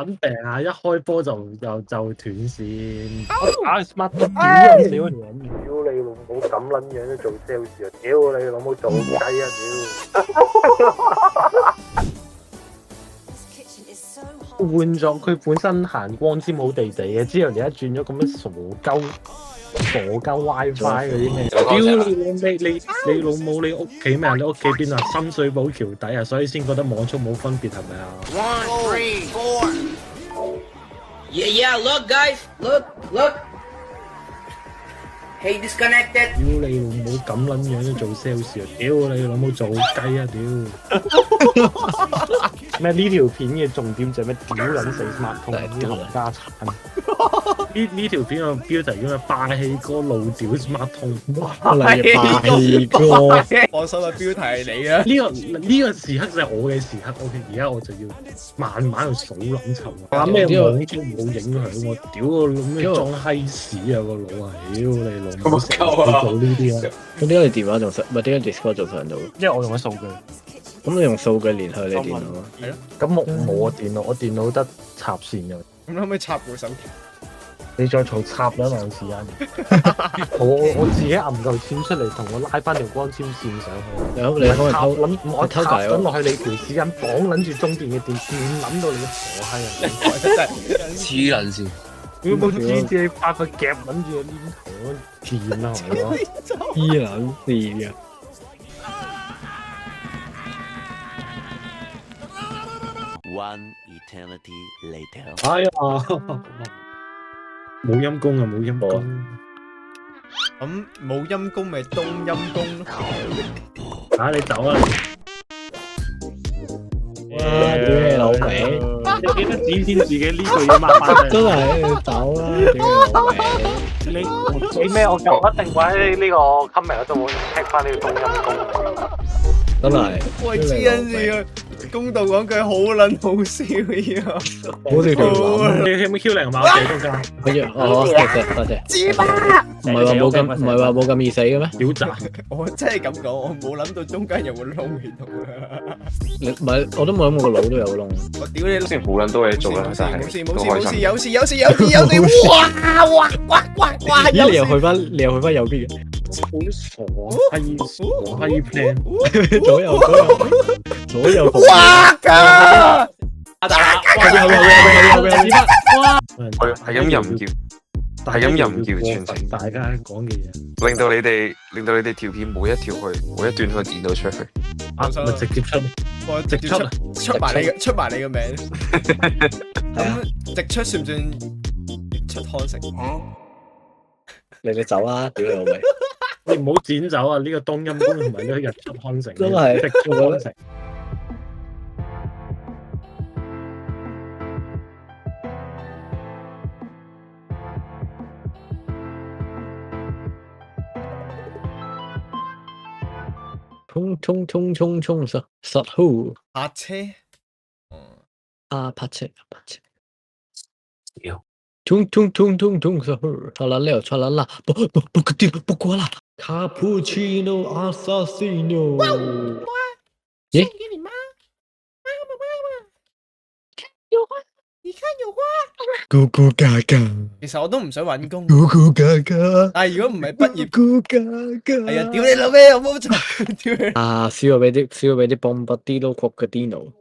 撚病啊！一開波就斷線。打 smart 屌你條撚！屌你老母咁撚樣都做 sales 啊！屌你老母做雞啊！屌！換咗佢本身行光纖好地地嘅，之後你一轉咗咁樣傻鳩 WiFi 嗰啲咩？屌你老母！你屋企咩？你屋企邊啊？深水埗橋底啊，所以先覺得網速冇分別係咪啊 1, 3, 4. Yeah, look, guys, look. Hey, disconnected. 屌你老母咁撚樣都做 sales 啊！屌你老母做雞啊！屌！咩呢條片嘅重點就係咩？屌撚死 smart 通啲冚家產！呢條片嘅標題叫咩？霸氣哥怒屌 smart 通！哇！霸氣哥，放手嘅標題係你啊！呢個時刻就係我嘅時刻。OK， 而家我就要慢慢去數撚沉。話咩網速冇影響我？屌個咩裝閪屎啊個腦啊！屌你老母成日做呢啲啊！咁點解你電話仲上？唔係點解 Discord 仲上到？因為我用咗數據。咁你用數據連去你電腦啊？係咯。咁我電腦得插線嘅。咁可唔可以插部手機？你再嘈插兩時間。我自己揞嚿錢出嚟，同我拉翻條光纖線上去。你可以偷我插緊落去你條時間綁撚住中電嘅電線，諗到你個傻閪啊！黐撚線。佢冇GTA 8個夾撚住個黏頭電啊，係咪咯？黐撚線啊！One eternity later。哎呀，冇陰功啊，冇陰功。咁冇陰功咪冬陰功咯。啊，你走啦！哇！屌你老味！你記得指先自己呢句嘢抹翻嚟。真係走啦！屌你老味！你咩？我一定會喺呢個 comment 嗰度會 check 翻呢個冬陰功。真係。喂，黐撚線啊！公道講句好撚好笑啊！好似條諗。你有冇 Q 零嘛？我哋中間。多謝。知啦。唔係話冇咁易死嘅咩？屌渣！我真係咁講，我冇諗到中間有個窿喺度啊！唔係，我都冇諗過個腦都有窿。我屌你！雖然好撚多嘢做啦，但係冇事，有事！哇！咦？你又去翻右邊嘅？好傻閪 plan， 左右。哇！噶！係咁又唔叫全程，大家講嘅嘢，令到你哋條片每一條每一段可以剪到出去。啊，咪直接出，我直接出埋你個名。咁直出算唔算出康城？你走啊！屌你老味！你唔好剪走啊！呢個冬陰功同埋呢個日出康城，真係直出康城。衝實好泊車。泊車。衝實好，錯啦，不過啦，卡布奇諾阿薩西諾。送給你媽。你看有花。咕咕嘎嘎。其實我都唔想揾工。咕咕嘎嘎。但係如果唔係畢業，咕嘎嘎。係啊，屌你老味，我冇錯，屌你。燒咗俾啲 Bombardino Crocodilo。